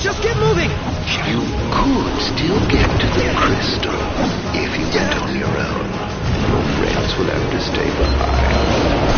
Just get moving! You could still get to the crystal if you went on your own. Your friends will have to stay behind.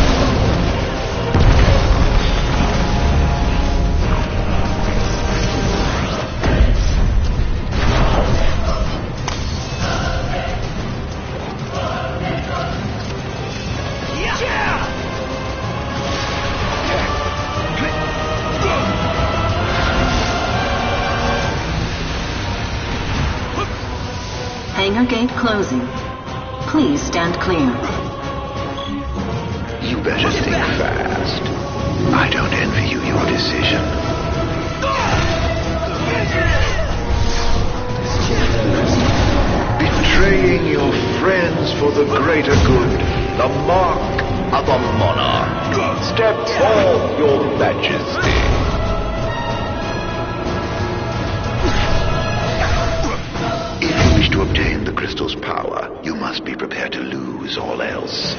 Hangar gate closing. Please stand clear. You better think fast. I don't envy you your decision. Betraying your friends for the greater good. The mark of a monarch. Step forth, your majesty. If you wish to obtain the crystal's power, you must be prepared to lose all else.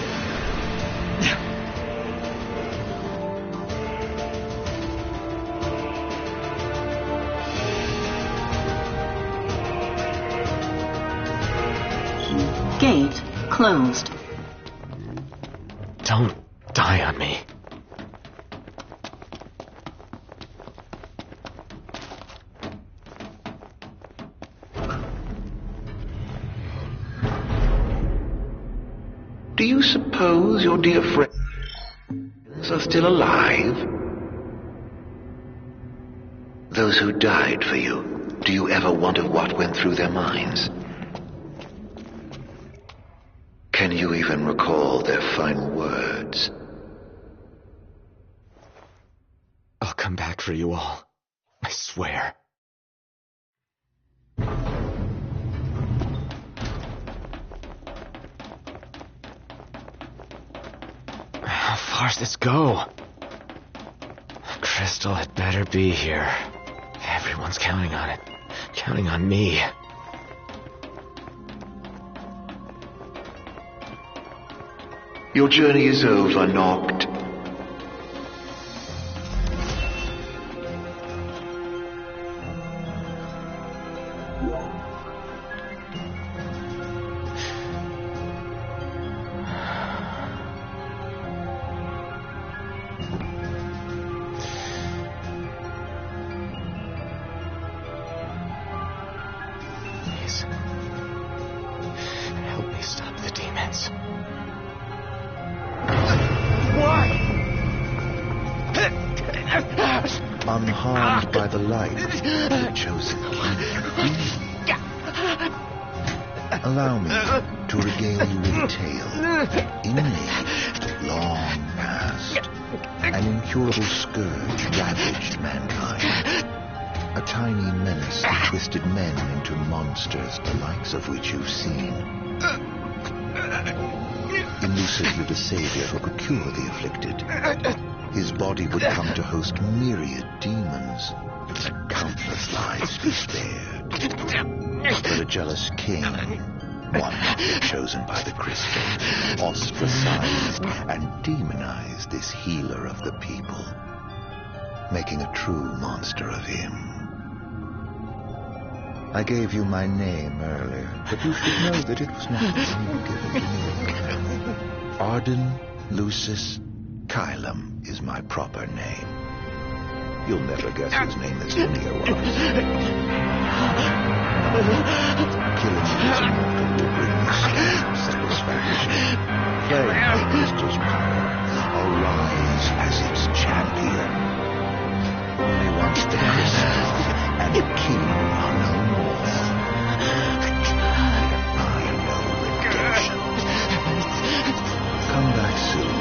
Gate closed. Don't die on me. Do you suppose your dear friends are still alive? Those who died for you, do you ever wonder what went through their minds? Can you even recall their final words? I'll come back for you all. I swear. How far's this go? Crystal had better be here. Everyone's counting on it. Counting on me. Your journey is over, Noct. Please. Help me stop the demons. Unharmed by the light, the chosen king. Allow me to regale you with a tale. In an age long past, an incurable scourge ravaged mankind. A tiny menace that twisted men into monsters, the likes of which you've seen. In Lucifer, the savior who could cure the afflicted. His body would come to host myriad demons. Countless lives be spared. But a jealous king, one not yet chosen by the crystal, ostracized and demonized this healer of the people, making a true monster of him. I gave you my name earlier, but you should know that it was not the name given to me. Arden Lucis Kylum is my proper name. You'll never guess whose name this Linnea was. Killing you is immortal will bring me some satisfaction. Playing the crystal's power, arise as its champion. Only once the crystal and the king are no more. I know redemption. Come back soon.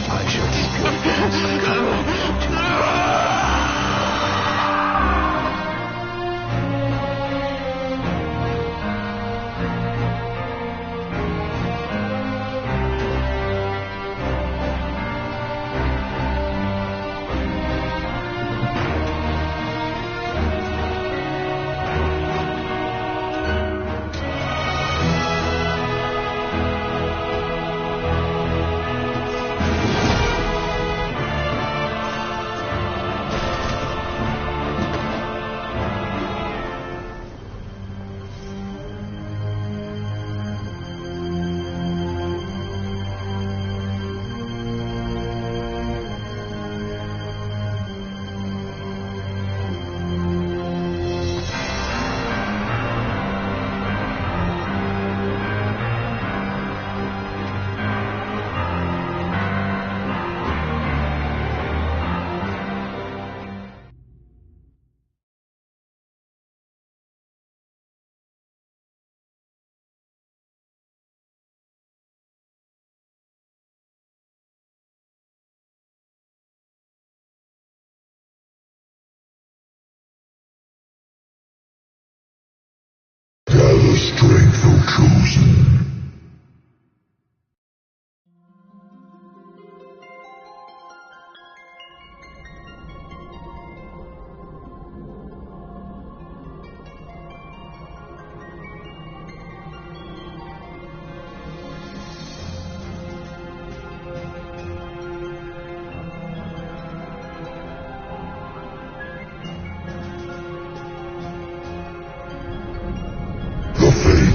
I shall keep your friends company till dawn.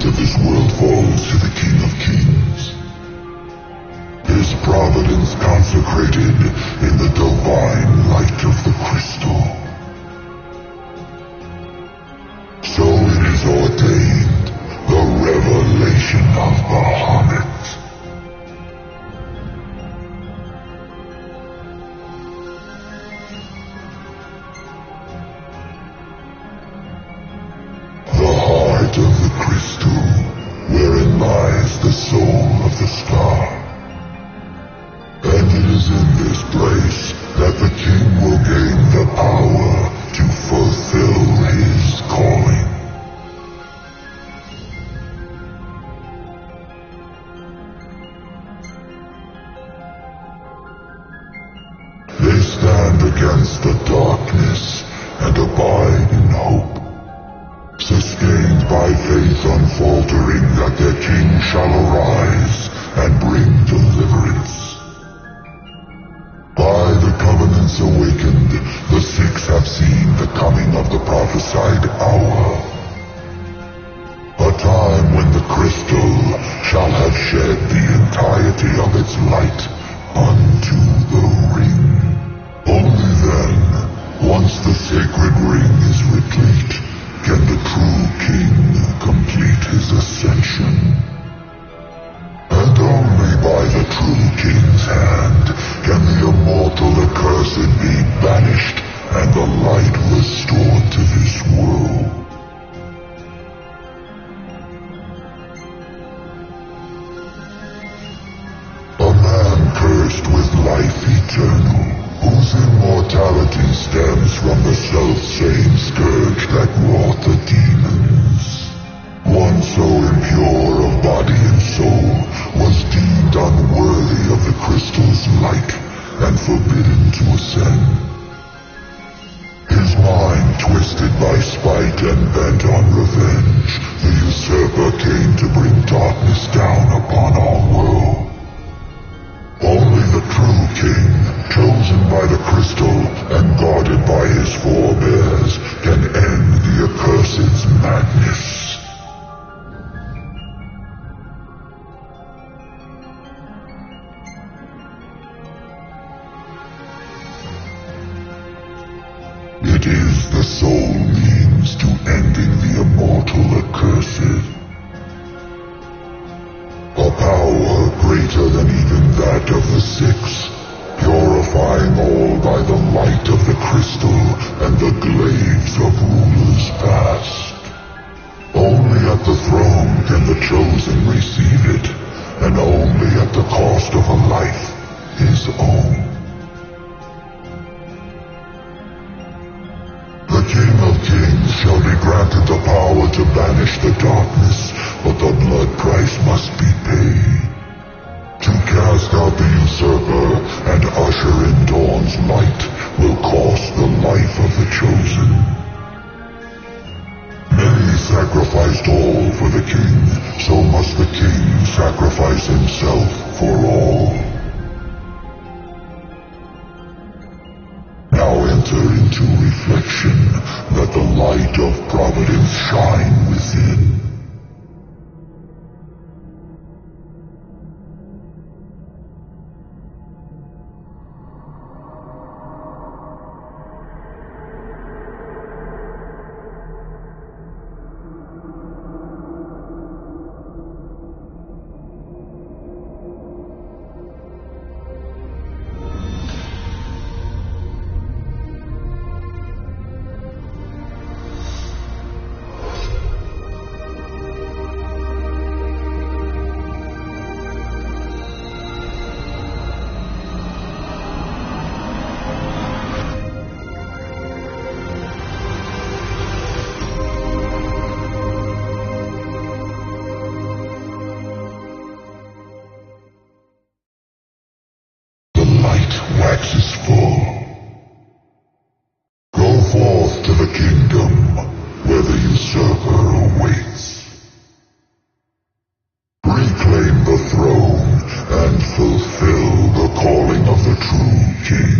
fate of this world falls to the King of Kings. His providence consecrated in the divine light of the crystal. So it is ordained, the revelation of Bahamut. The heart of the crystal, wherein lies the soul of the star. And it is in this place that the king will gain the power to fulfill his calling. They stand against the darkness and abide in hope, sustained by faith unfaltering that their king shall arise and bring deliverance. By the covenants awakened, the six have seen the coming of the prophesied hour. A time when the crystal shall have shed the entirety of its light unto the ring. Only then, once the sacred ring is replete, can the true king complete his ascension. And only by the true king's hand can the immortal accursed be banished and the light restored to this world. A man cursed with life eternal, whose immortality stems from the self-same scourge that wrought the demons. One so impure of body and soul was deemed unworthy of the crystal's light and forbidden to ascend. His mind twisted by spite and bent on revenge, the usurper came to bring darkness down upon our world. Only the true king, chosen by the crystal and guarded by his forebears, can end the accursed's madness. It is the sole means to ending the immortal accursed. A power greater than even that of the six, purifying all by the light of the crystal and the glaives of rulers past. Only at the throne can the chosen receive it, and only at the cost of a life his own. The King of Kings shall be granted the power to banish the darkness, but the blood price must be paid. To cast out the usurper and usher in dawn's light will cost the life of the chosen. Many sacrificed all for the king, so must the king sacrifice himself for all. Now enter into reflection, that the light of providence shine within. Waxes full. Go forth to the kingdom where the usurper awaits. Reclaim the throne and fulfill the calling of the true king.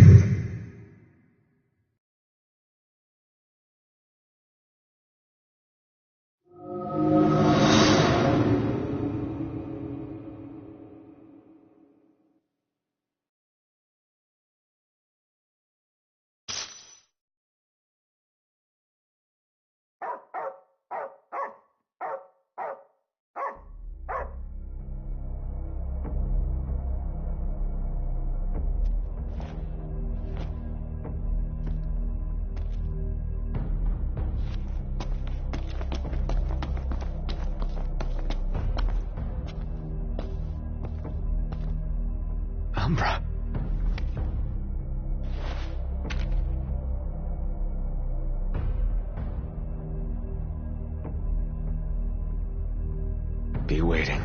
be waiting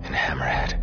in Hammerhead.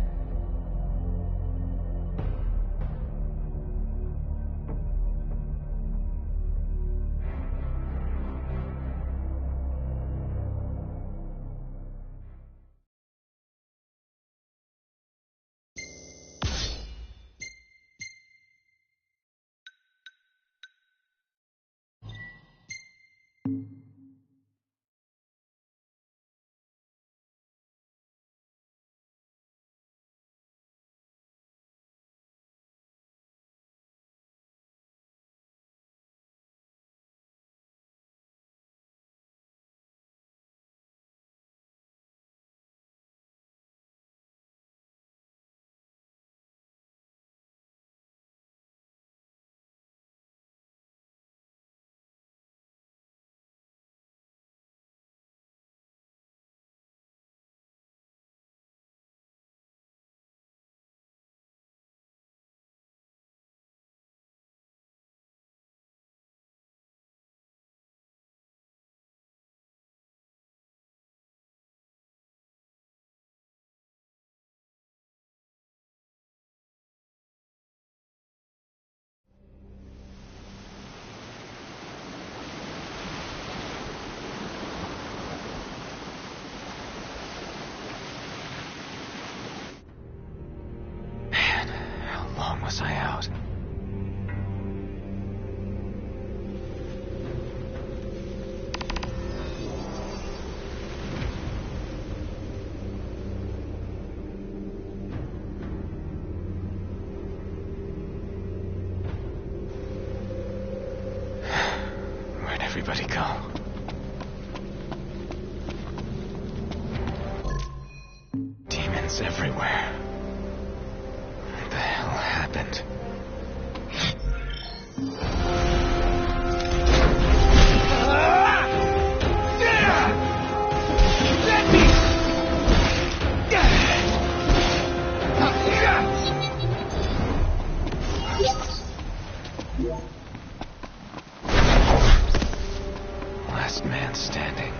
Was I out? Where'd everybody go? Demons everywhere. What the hell happened? Last man standing.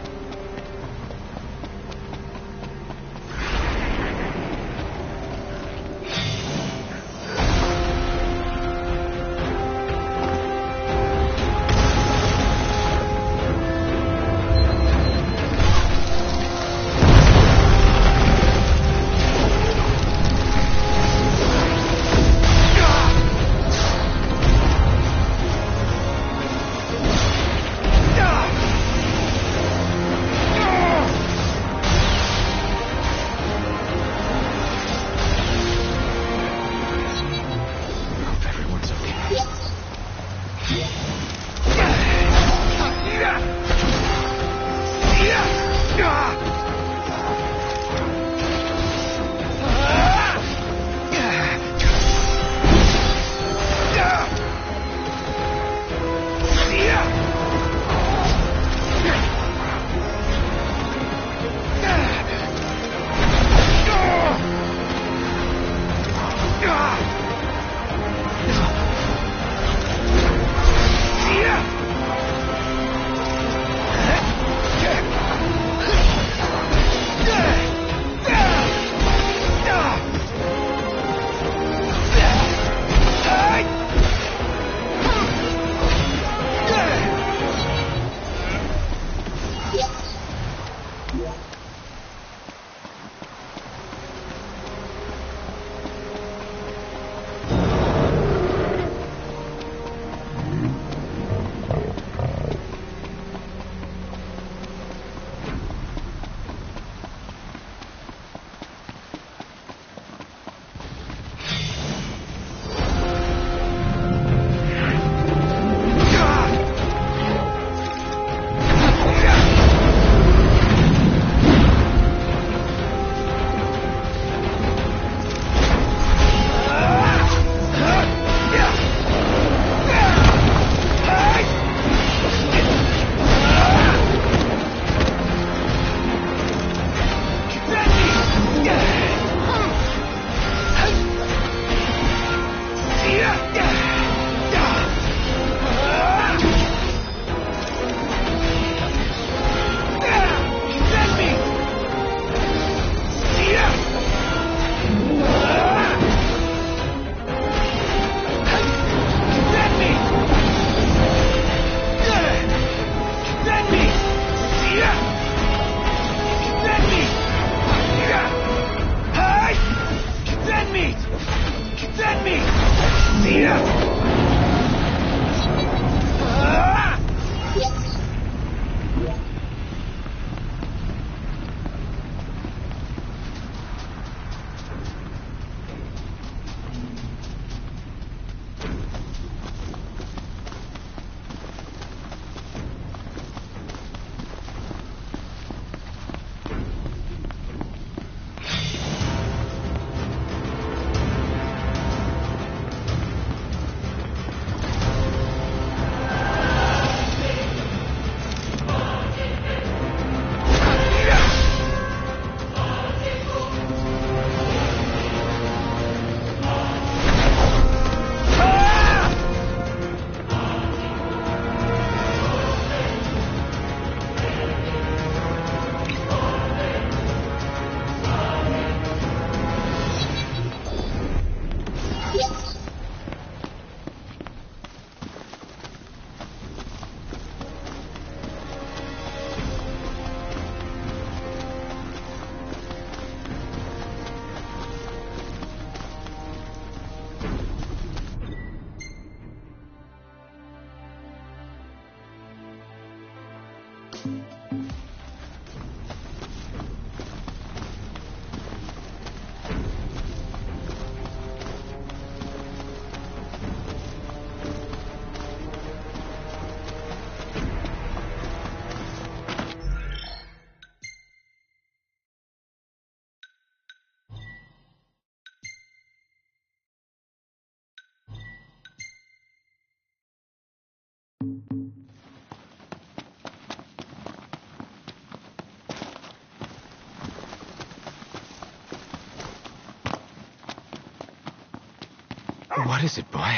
What is it, boy?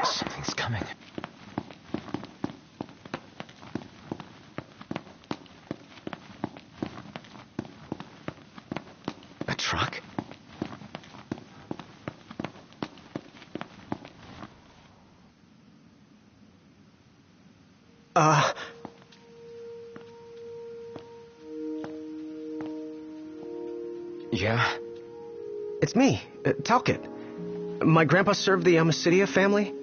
Something's coming. A truck? Yeah? It's me, Talcott. My grandpa served the Amicidia family.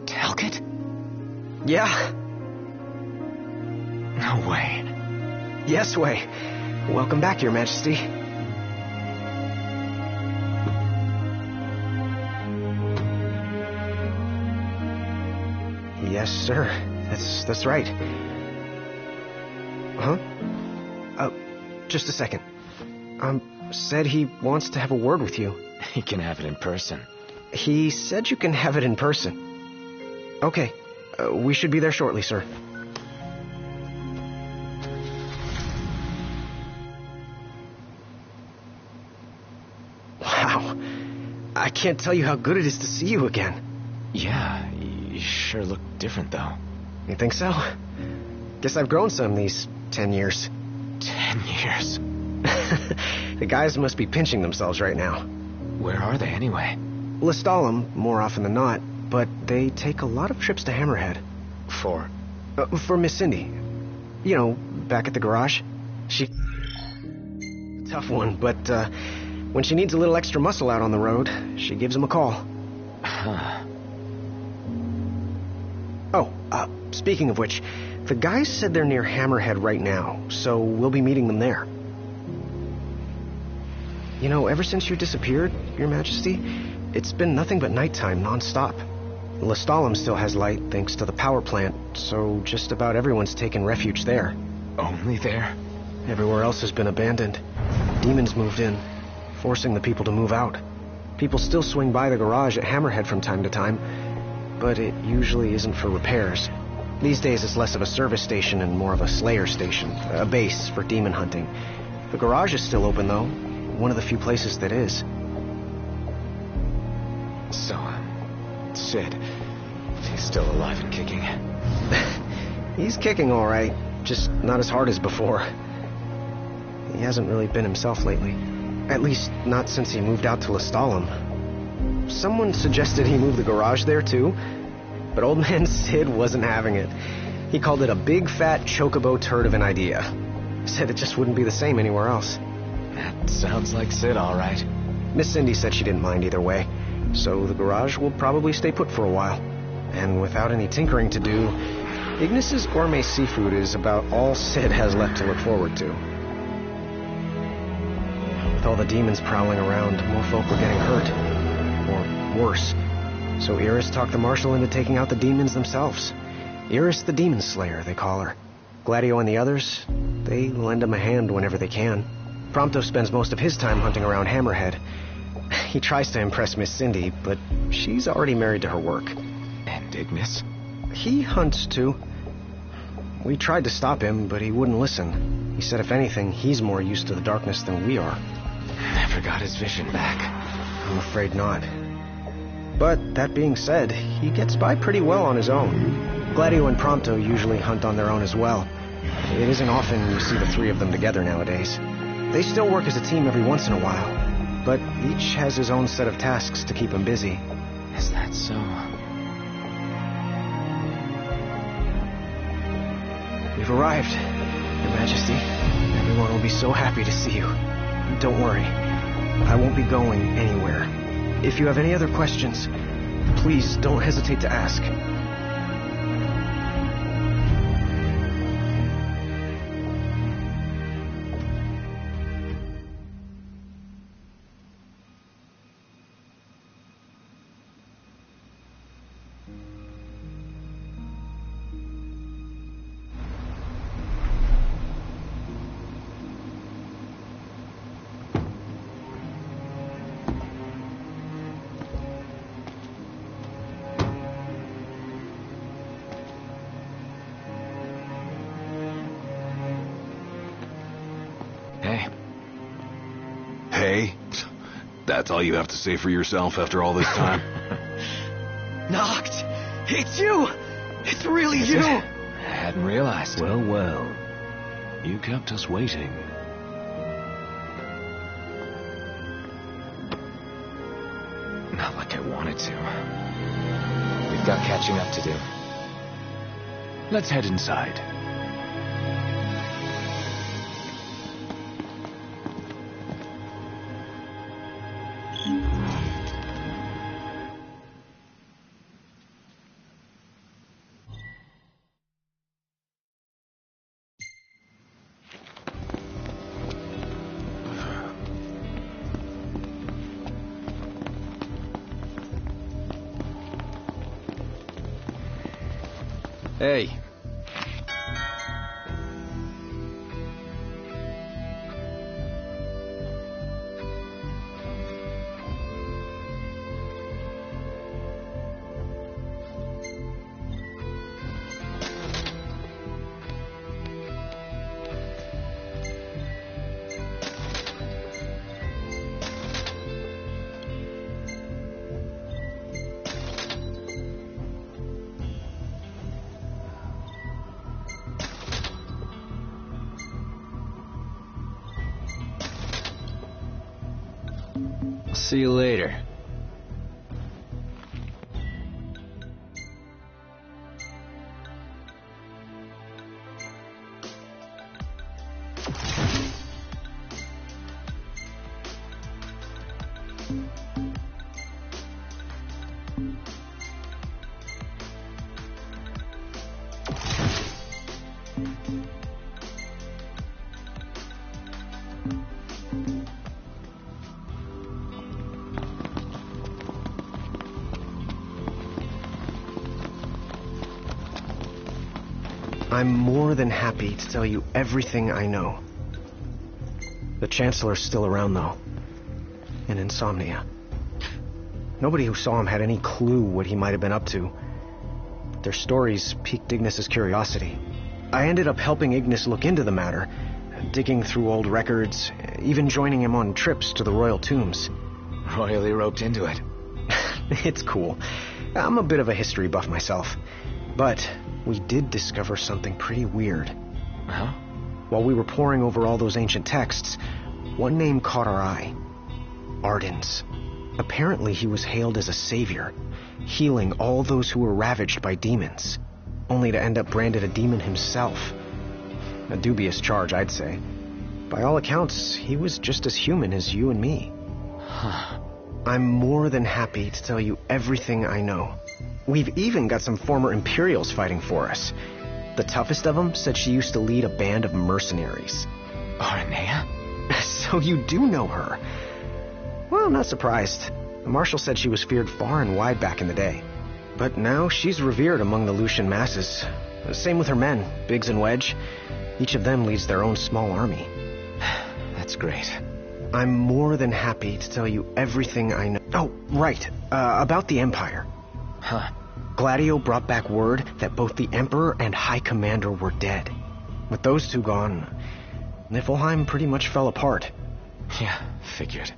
Talcott? Yeah. No way. Yes way. Welcome back, Your Majesty. Yes, sir. That's right. Huh? Just a second. Said he wants to have a word with you. He can have it in person. He said you can have it in person. Okay. We should be there shortly, sir. Wow. I can't tell you how good it is to see you again. Yeah, you sure look different, though. You think so? Guess I've grown some these 10 years. 10 years? The guys must be pinching themselves right now. Where are they, anyway? Lestalem, more often than not, but they take a lot of trips to Hammerhead. For? For Miss Cindy. You know, back at the garage. She... Tough one, but when she needs a little extra muscle out on the road, she gives him a call. Huh. Oh, speaking of which, the guys said they're near Hammerhead right now, so we'll be meeting them there. You know, ever since you disappeared, Your Majesty, it's been nothing but nighttime non-stop. Lestalem still has light thanks to the power plant, so just about everyone's taken refuge there. Only there? Everywhere else has been abandoned. Demons moved in, forcing the people to move out. People still swing by the garage at Hammerhead from time to time, but it usually isn't for repairs. These days it's less of a service station and more of a slayer station, a base for demon hunting. The garage is still open, though. One of the few places that is. So, Sid, he's still alive and kicking. He's kicking all right, just not as hard as before. He hasn't really been himself lately. At least, not since he moved out to Lestalem. Someone suggested he move the garage there, too, but old man Sid wasn't having it. He called it a big, fat, chocobo turd of an idea. Said it just wouldn't be the same anywhere else. That sounds like Sid, all right. Miss Cindy said she didn't mind either way, so the garage will probably stay put for a while. And without any tinkering to do, Ignis's gourmet seafood is about all Sid has left to look forward to. With all the demons prowling around, more folk are getting hurt. Or worse. So Iris talked the Marshal into taking out the demons themselves. Iris the Demon Slayer, they call her. Gladio and the others, they lend him a hand whenever they can. Prompto spends most of his time hunting around Hammerhead. He tries to impress Miss Cindy, but she's already married to her work. And Ignis? He hunts, too. We tried to stop him, but he wouldn't listen. He said if anything, he's more used to the darkness than we are. Never got his vision back. I'm afraid not. But that being said, he gets by pretty well on his own. Gladio and Prompto usually hunt on their own as well. It isn't often you see the three of them together nowadays. They still work as a team every once in a while, but each has his own set of tasks to keep him busy. Is that so? We've arrived, Your Majesty. Everyone will be so happy to see you. Don't worry. I won't be going anywhere. If you have any other questions, please don't hesitate to ask. okay? That's all you have to say for yourself after all this time? Noct! It's you! It's really you! I hadn't realized. Well, well. You kept us waiting. Not like I wanted to. We've got catching up to do. Let's head inside. Hey. See you later. I'm more than happy to tell you everything I know. The Chancellor's still around, though. In Insomnia. Nobody who saw him had any clue what he might have been up to. Their stories piqued Ignis's curiosity. I ended up helping Ignis look into the matter, digging through old records, even joining him on trips to the royal tombs. Royally roped into it. It's cool. I'm a bit of a history buff myself. But we did discover something pretty weird. Huh? While we were poring over all those ancient texts, one name caught our eye. Ardens. Apparently he was hailed as a savior, healing all those who were ravaged by demons, only to end up branded a demon himself. A dubious charge, I'd say. By all accounts, he was just as human as you and me. Huh. I'm more than happy to tell you everything I know. We've even got some former Imperials fighting for us. The toughest of them said she used to lead a band of mercenaries. Aranea? So you do know her. Well, I'm not surprised. The Marshal said she was feared far and wide back in the day. But now she's revered among the Lucian masses. Same with her men, Biggs and Wedge. Each of them leads their own small army. That's great. I'm more than happy to tell you everything I know. Oh, right. About the Empire. Huh. Gladio brought back word that both the Emperor and High Commander were dead. With those two gone, Niflheim pretty much fell apart. Yeah, figured.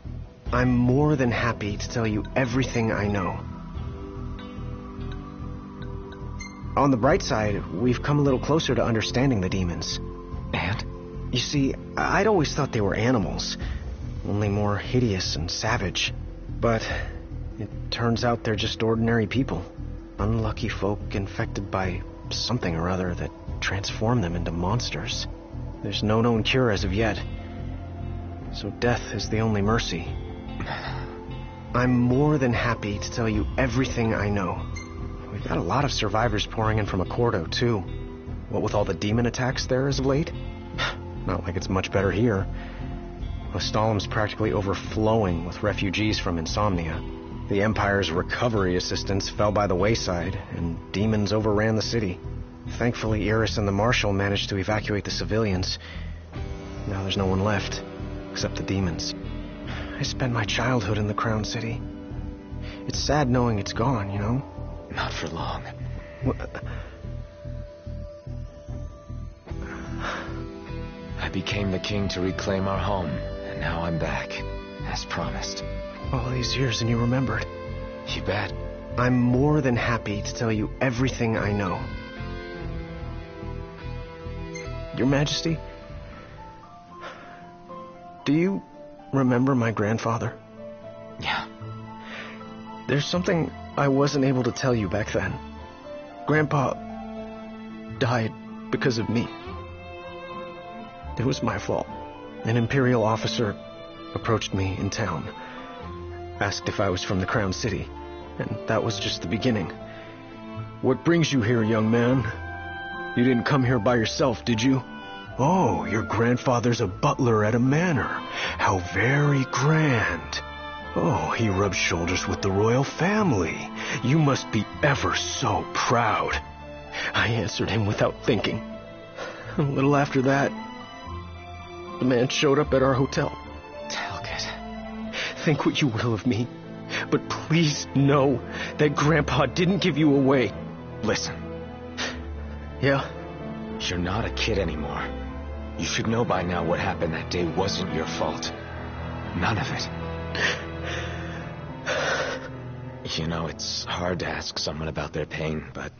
I'm more than happy to tell you everything I know. On the bright side, we've come a little closer to understanding the demons. And? You see, I'd always thought they were animals, only more hideous and savage. But it turns out they're just ordinary people. Unlucky folk infected by something or other that transform them into monsters. There's no known cure as of yet. So death is the only mercy. I'm more than happy to tell you everything I know. We've got a lot of survivors pouring in from Accordo, too. What with all the demon attacks there as of late? Not like it's much better here. Ostalem's practically overflowing with refugees from Insomnia. The Empire's recovery assistance fell by the wayside, and demons overran the city. Thankfully, Iris and the Marshal managed to evacuate the civilians. Now there's no one left, except the demons. I spent my childhood in the Crown City. It's sad knowing it's gone, you know? Not for long. I became the king to reclaim our home, and now I'm back. as promised. All these years and you remembered. You bet. I'm more than happy to tell you everything I know. Your Majesty, do you remember my grandfather? Yeah. There's something I wasn't able to tell you back then. Grandpa died because of me. It was my fault. An Imperial officer approached me in town, asked if I was from the Crown City, and that was just the beginning. What brings you here, young man? You didn't come here by yourself, did you? Oh, your grandfather's a butler at a manor. How very grand. Oh, he rubs shoulders with the royal family. You must be ever so proud. I answered him without thinking. A little after that, the man showed up at our hotel. Talcott. Think what you will of me, but please know that Grandpa didn't give you away. Listen. Yeah? You're not a kid anymore. You should know by now what happened that day wasn't your fault. None of it. You know, it's hard to ask someone about their pain, but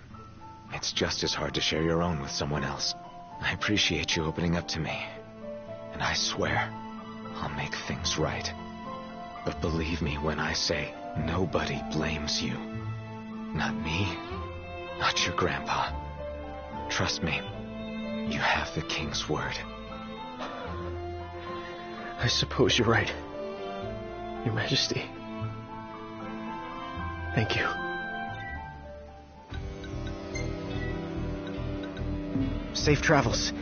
it's just as hard to share your own with someone else. I appreciate you opening up to me, and I swear I'll make things right. But believe me when I say nobody blames you. Not me, not your grandpa. Trust me, you have the king's word. I suppose you're right, Your Majesty. Thank you. Safe travels.